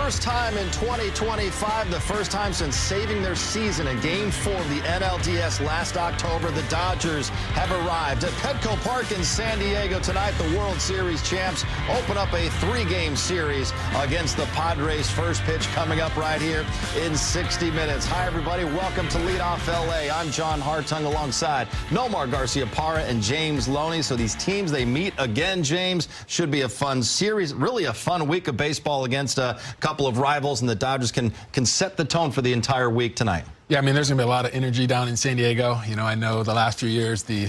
first time in 2025, the first time since saving their season in Game 4 of the NLDS last October, the Dodgers have arrived at Petco Park in San Diego tonight. The World Series champs open up a 3-game series against the Padres. First pitch coming up right here in 60 minutes. Hi, everybody. Welcome to Lead Off LA. I'm John Hartung alongside Nomar Garcia-Parra and James Loney. So these teams, they meet again, James. Should be a fun series, really a fun week of baseball against a couple of rivals, and the Dodgers can set the tone for the entire week tonight. Yeah, I mean, there's going to be a lot of energy down in San Diego. You know, I know the last few years, the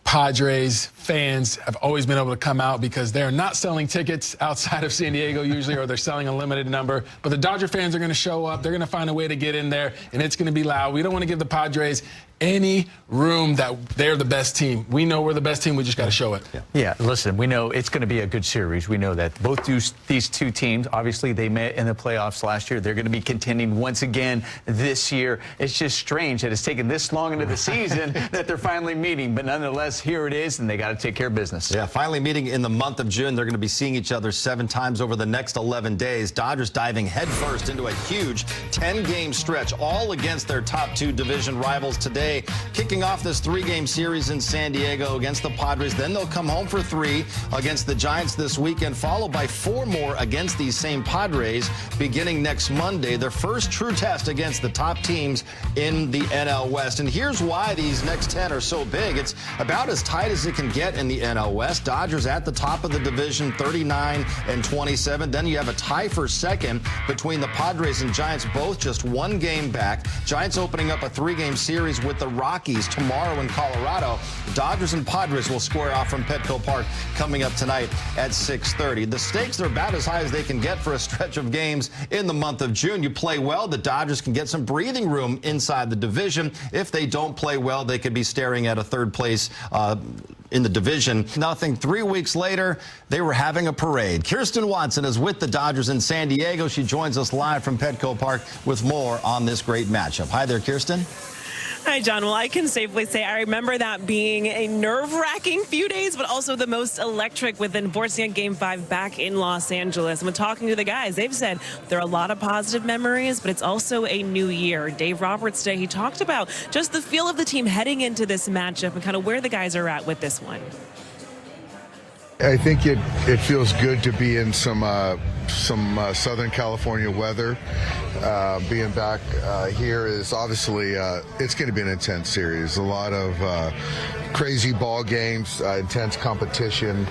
Padres fans have always been able to come out because they're not selling tickets outside of San Diego usually, or they're selling a limited number. But the Dodger fans are going to show up. They're going to find a way to get in there, and it's going to be loud. We don't want to give the Padres any room that they're the best team. We know we're the best team. We just got to show it. Yeah, listen, we know it's going to be a good series. We know that. Both these two teams, obviously, they met in the playoffs last year. They're going to be contending once again this year. It's just strange that it's taken this long into the season that they're finally meeting. But nonetheless, here it is, and they got to take care of business. Yeah, finally meeting in the month of June. They're going to be seeing each other 7 times over the next 11 days. Dodgers diving headfirst into a huge 10-game stretch, all against their top 2 division rivals today. Kicking off this 3-game series in San Diego against the Padres. Then they'll come home for 3 against the Giants this weekend, followed by 4 more against these same Padres beginning next Monday. Their first true test against the top teams in the NL West. And here's why these next 10 are so big. It's about as tight as it can get in the NL West. Dodgers at the top of the division, 39-27. Then you have a tie for second between the Padres and Giants, both just 1 game back. Giants opening up a 3-game series with the Rockies tomorrow in Colorado. Dodgers and Padres will square off from Petco Park coming up tonight at 6:30. The stakes are about as high as they can get for a stretch of games in the month of June. You play well, the Dodgers can get some breathing room inside the division. If they don't play well, they could be staring at a 3rd place in the division. Nothing. 3 weeks later, they were having a parade. Kirsten Watson is with the Dodgers in San Diego. She joins us live from Petco Park with more on this great matchup. Hi there, Kirsten. Hi, John. Well, I can safely say I remember that being a nerve-wracking few days, but also the most electric with enforcing a Game 5 back in Los Angeles. And when talking to the guys, they've said there are a lot of positive memories, but it's also a new year. Dave Roberts today, he talked about just the feel of the team heading into this matchup and kind of where the guys are at with this one. I think it feels good to be in some Southern California weather. Being back here is obviously it's going to be an intense series. A lot of crazy ball games, intense competition.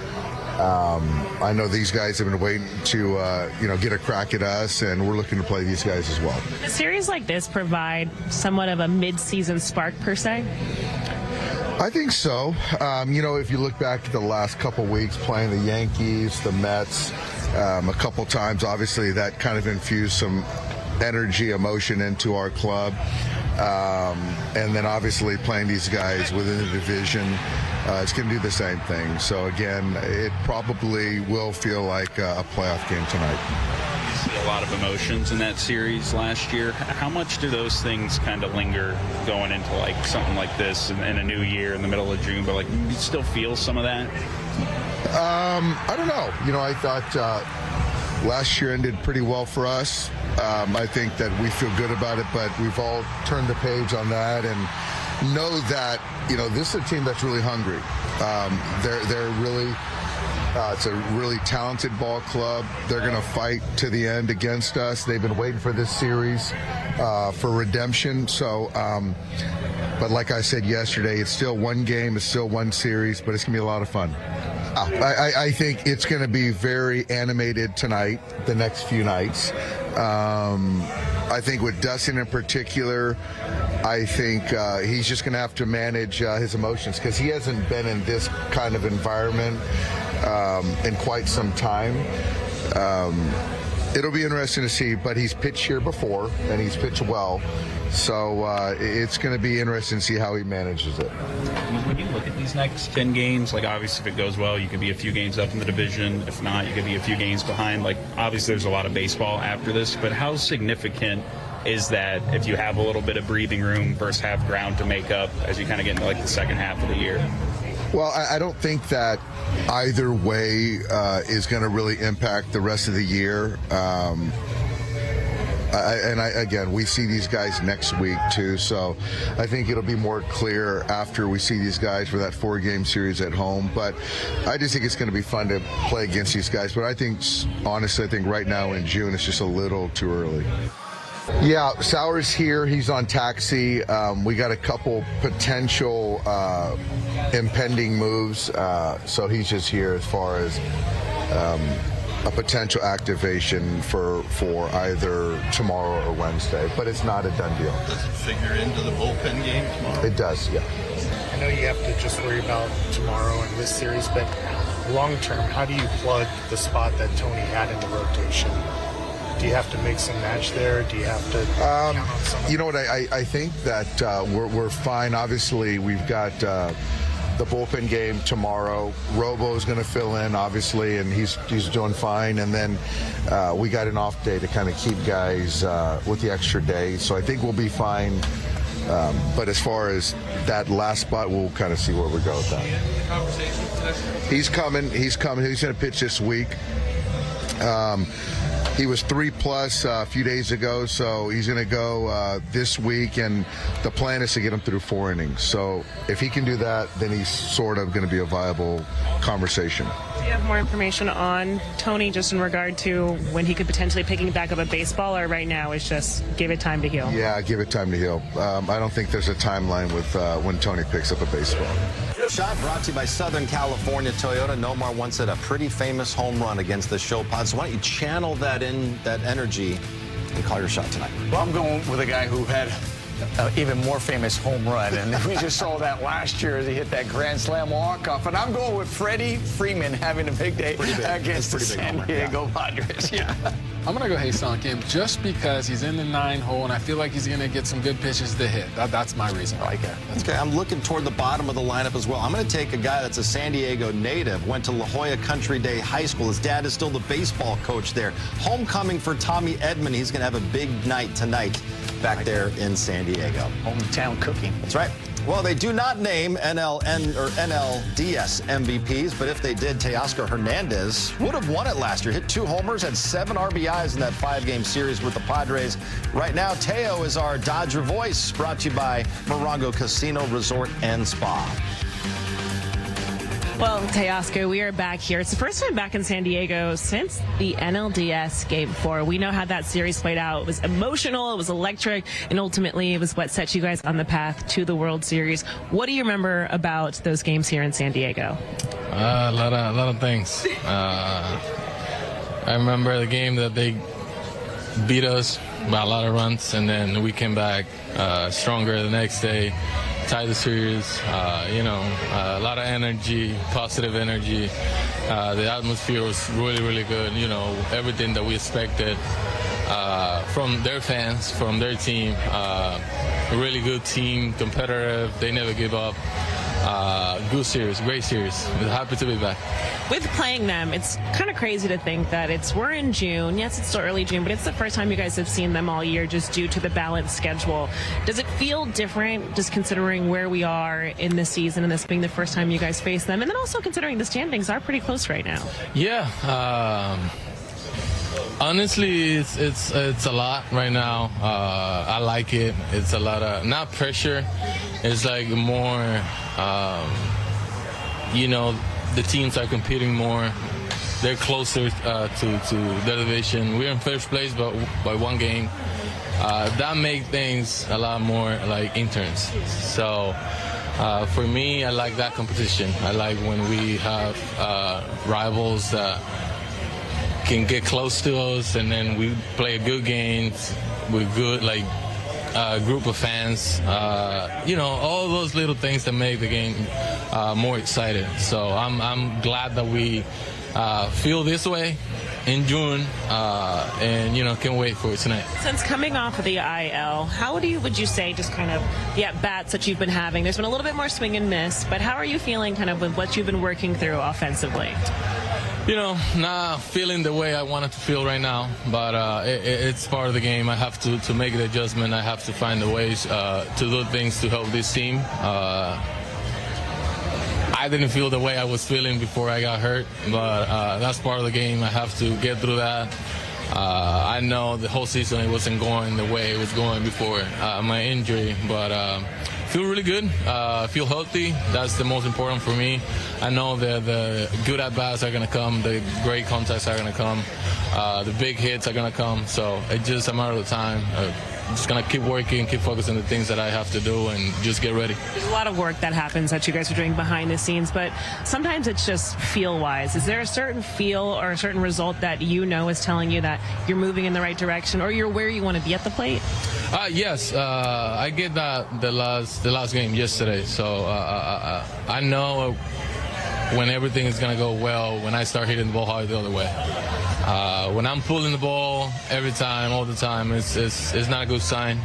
I know these guys have been waiting to get a crack at us, and we're looking to play these guys as well. Does a series like this provide somewhat of a mid-season spark per se? I think so. If you look back at the last couple weeks playing the Yankees, the Mets, a couple times, obviously that kind of infused some energy, emotion into our club. And then obviously playing these guys within the division, it's going to do the same thing. So again, it probably will feel like a playoff game tonight. A lot of emotions in that series last year. How much do those things kind of linger going into like something like this in a new year in the middle of June? But like, you still feel some of that? I don't know. I thought last year ended pretty well for us. I think that we feel good about it, but we've all turned the page on that and know that this is a team that's really hungry. They're really. It's a really talented ball club. They're going to fight to the end against us. They've been waiting for this series for redemption. So, but like I said yesterday, it's still 1 game, it's still 1 series, but it's going to be a lot of fun. I think it's going to be very animated tonight, the next few nights. I think with Dustin in particular, I think he's just going to have to manage his emotions because he hasn't been in this kind of environment in quite some time. It'll be interesting to see, but he's pitched here before, and he's pitched well. So it's going to be interesting to see how he manages it. When you look at these next 10 games, like obviously if it goes well, you could be a few games up in the division. If not, you could be a few games behind. Like obviously there's a lot of baseball after this, but how significant is that if you have a little bit of breathing room versus have ground to make up as you kind of get into like the second half of the year? Well, I don't think that either way is going to really impact the rest of the year. Again, we see these guys next week too, so I think it'll be more clear after we see these guys for that 4-game series at home. But I just think it's going to be fun to play against these guys. But I think, honestly, I think right now in June it's just a little too early. Yeah, Sauer's here. He's on taxi. We got a couple potential impending moves, so he's just here as far as a potential activation for either tomorrow or Wednesday, but it's not a done deal. Does it figure into the bullpen game tomorrow? It does, yeah. I know you have to just worry about tomorrow and this series, but long term, how do you plug the spot that Tony had in the rotation? Do you have to mix and match there? Do you have to count on someone? You know what? I think that we're fine. Obviously, we've got the bullpen game tomorrow. Robo's going to fill in, obviously, and he's doing fine. And then we got an off day to kind of keep guys with the extra day. So I think we'll be fine. But as far as that last spot, we'll kind of see where we go with that. He's coming. He's coming. He's going to pitch this week. He was 3+ a few days ago, so he's going to go this week, and the plan is to get him through 4 innings. So if he can do that, then he's sort of going to be a viable conversation. Do you have more information on Tony just in regard to when he could potentially picking back up a baseball, or right now it's just give it time to heal? Yeah, give it time to heal. I don't think there's a timeline with when Tony picks up a baseball. Shot brought to you by Southern California Toyota. Nomar once hit a pretty famous home run against the Show Pods. So why don't you channel that energy and call your shot tonight? Well, I'm going with a guy who had even more famous home run, and we just saw that last year as he hit that grand slam walk-off. And I'm going with Freddie Freeman having a big day against the San Diego Padres. Yeah. I'm going to go Ha-Seong Kim just because he's in the 9-hole, and I feel like he's going to get some good pitches to hit. That's my reason. I like it. Okay, I'm looking toward the bottom of the lineup as well. I'm going to take a guy that's a San Diego native, went to La Jolla Country Day High School. His dad is still the baseball coach there. Homecoming for Tommy Edman. He's going to have a big night tonight back there in San Diego. Hometown cooking. That's right. Well, they do not name NLDS MVPs, but if they did, Teoscar Hernandez would have won it last year. Hit 2 homers, had 7 RBIs in that 5-game series with the Padres. Right now, Teo is our Dodger voice, brought to you by Morongo Casino Resort and Spa. Well, Teoscar, we are back here. It's the first time back in San Diego since the NLDS Game 4. We know how that series played out. It was emotional, it was electric, and ultimately it was what set you guys on the path to the World Series. What do you remember about those games here in San Diego? A lot of things. I remember the game that they beat us by a lot of runs, and then we came back stronger the next day. Tied the series, a lot of energy, positive energy. The atmosphere was really, really good. Everything that we expected from their fans, from their team. A really good team, competitive. They never give up. Good series, great series. Happy to be back. With playing them, it's kind of crazy to think that we're in June. Yes, it's still early June, but it's the first time you guys have seen them all year just due to the balanced schedule. Does it feel different just considering where we are in this season and this being the first time you guys face them? And then also considering the standings are pretty close right now. Yeah. Honestly, it's a lot right now. I like it. It's a lot of, not pressure. It's like more, the teams are competing more. They're closer to their division. We're in first place by 1 game. That makes things a lot more like interns. So for me, I like that competition. I like when we have rivals that can get close to us, and then we play good games with good group of fans. All those little things that make the game more exciting. So I'm glad that we feel this way in June, and can't wait for it tonight. Since coming off of the IL, how would you say just kind of the at-bats that you've been having? There's been a little bit more swing and miss, but how are you feeling kind of with what you've been working through offensively? Not feeling the way I wanted to feel right now, but it's part of the game. I have to make an adjustment. I have to find the ways to do things to help this team. I didn't feel the way I was feeling before I got hurt, but that's part of the game. I have to get through that I know the whole season it wasn't going the way it was going before my injury, but feel really good. Feel healthy. That's the most important for me. I know that the good at-bats are going to come. The great contacts are going to come. The big hits are going to come. So it's just a matter of time. Just going to keep working, keep focusing on the things that I have to do, and just get ready. There's a lot of work that happens that you guys are doing behind the scenes, but sometimes it's just feel-wise. Is there a certain feel or a certain result that you know is telling you that you're moving in the right direction or you're where you want to be at the plate? Yes, I get that the last game yesterday. So I know when everything is going to go well when I start hitting the ball hard the other way. When I'm pulling the ball every time, all the time, it's not a good sign.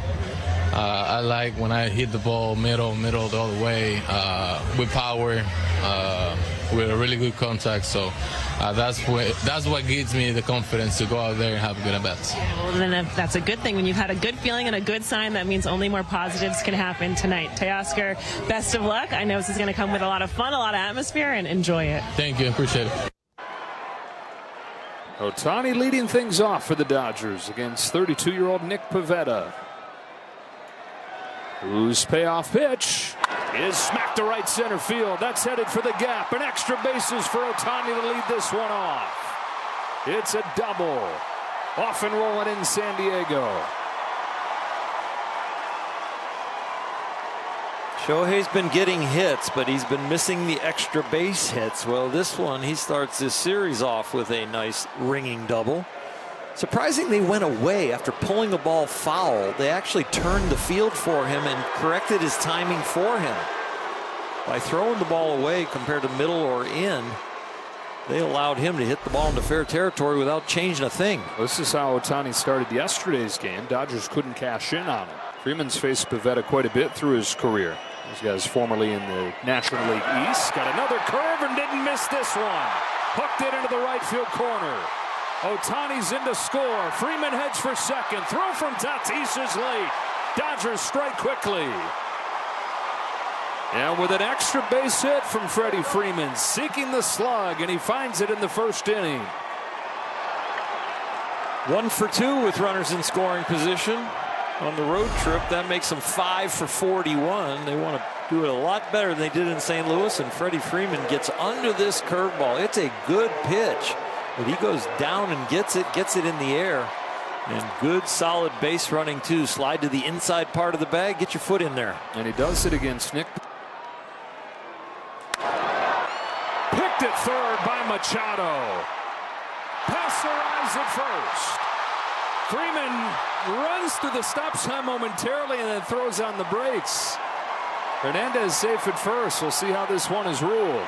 I like when I hit the ball middle the other way with power, with a really good contact. So that's what gives me the confidence to go out there and have a good at bats. Well, then if that's a good thing. When you've had a good feeling and a good sign, that means only more positives can happen tonight. Teoscar, best of luck. I know this is going to come with a lot of fun, a lot of atmosphere, and enjoy it. Thank you. Appreciate it. Ohtani leading things off for the Dodgers against 32-year-old Nick Pivetta, whose payoff pitch is smacked to right center field. That's headed for the gap. An extra bases for Ohtani to lead this one off. It's a double. Off and rolling in San Diego. Shohei's been getting hits, but he's been missing the extra base hits. Well, this one, he starts this series off with a nice ringing double. Surprising they went away after pulling a ball foul. They actually turned the field for him and corrected his timing for him. By throwing the ball away compared to middle or in, they allowed him to hit the ball into fair territory without changing a thing. This is how Ohtani started yesterday's game. Dodgers couldn't cash in on him. Freeman's faced Pivetta quite a bit through his career. This guy's formerly in the National League East. Got another curve and didn't miss this one. Hooked it into the right field corner. Ohtani's in to score. Freeman heads for second. Throw from Tatis is late. Dodgers strike quickly. And with an extra base hit from Freddie Freeman, seeking the slug, and he finds it in the first inning. 1 for 2 with runners in scoring position on the road trip. That makes them 5 for 41. They want to do it a lot better than they did in St. Louis, and Freddie Freeman gets under this curveball. It's a good pitch, but he goes down and gets it in the air. And good solid base running too. Slide to the inside part of the bag, get your foot in there. And he does it against Nick. Picked at third by Machado. Pasteurized at first. Freeman runs through the stop sign momentarily and then throws on the brakes. Hernandez safe at first. We'll see how this one is ruled.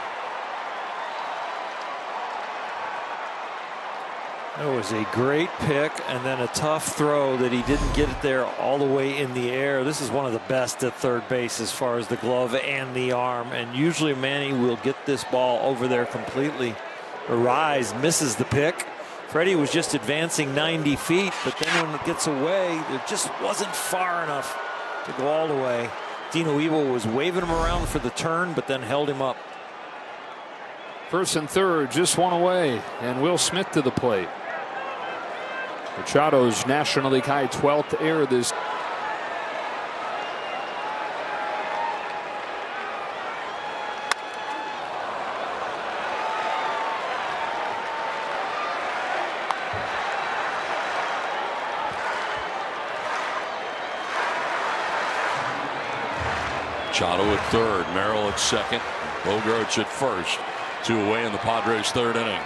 That was a great pick and then a tough throw that he didn't get it there all the way in the air. This is one of the best at third base as far as the glove and the arm. And usually Manny will get this ball over there completely. Arise misses the pick. Freddie was just advancing 90 feet, but then when it gets away, it just wasn't far enough to go all the way. Dino Evil was waving him around for the turn, but then held him up. First and third, just one away, and Will Smith to the plate. Machado's National League high 12th error this. Machado at third, Merrill at second, Bogarts at first. 2 away in the Padres' third inning.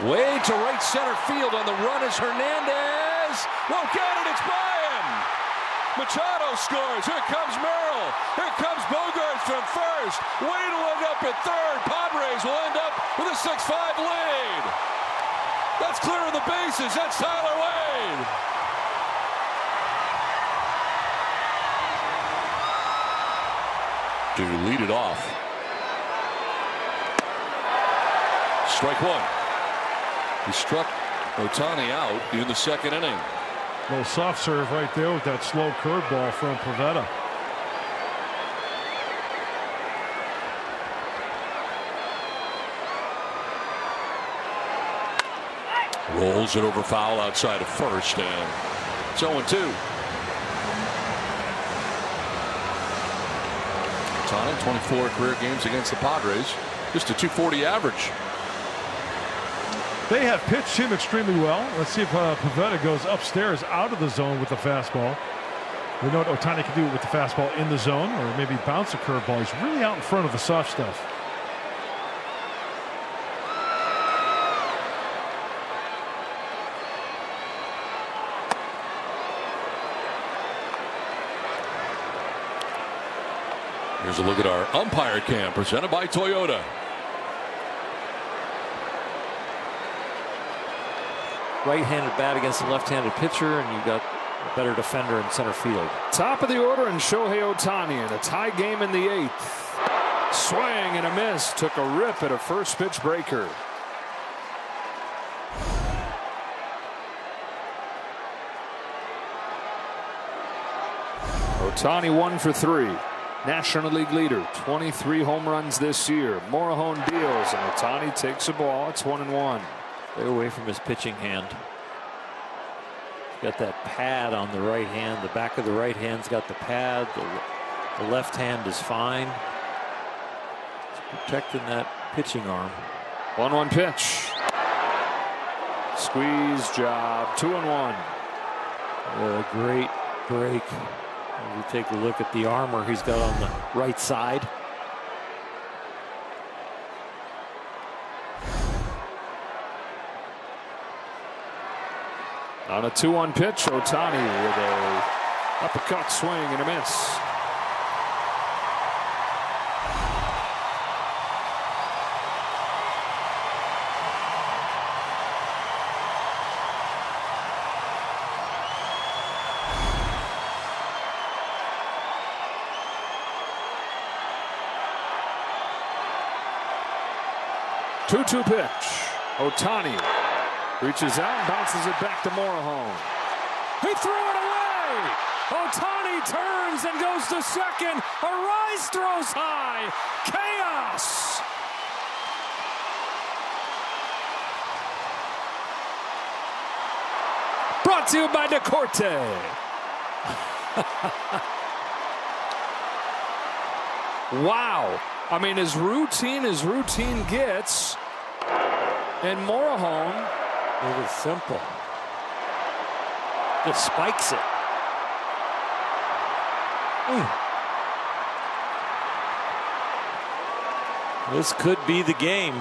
Way to right center field on the run is Hernandez. Won't get it, it's by him. Machado scores. Here comes Merrill. Here comes Bogarts from first. Way to end up at third. Padres will end up with a 6-5 lead. That's clearing the bases. That's Tyler Wade. To lead it off. Strike one. He struck Ohtani out in the second inning. Little soft serve right there with that slow curveball from Pivetta. Rolls it over foul outside of first, and it's 0-2. Ohtani, 24 career games against the Padres, just a .240 average. They have pitched him extremely well. Let's see if Pivetta goes upstairs out of the zone with the fastball. We know what Ohtani can do with the fastball in the zone, or maybe bounce a curveball. He's really out in front of the soft stuff. Here's a look at our umpire cam presented by Toyota. Right-handed bat against a left-handed pitcher, and you've got a better defender in center field. Top of the order, and Shohei Ohtani in a tie game in the 8th. Swing and a miss. Took a rip at a first pitch breaker. Ohtani 1 for 3. National League leader, 23 home runs this year. Morahone deals, and Ohtani takes a ball. It's 1-1. Stay away from his pitching hand. Got that pad on the right hand. The back of the right hand's got the pad. The left hand is fine. It's protecting that pitching arm. 1-1 pitch. Squeeze job. 2-1. A great break. You take a look at the armor he's got on the right side. On a 2-1 pitch, Ohtani with a uppercut swing and a miss. Two-two pitch. Ohtani reaches out and bounces it back to Morahone. He threw it away. Ohtani turns and goes to second. Arise throws high. Chaos. Brought to you by DeCorte. Wow. I mean, as routine gets. And Morahone. It is simple. Just spikes it. This could be the game.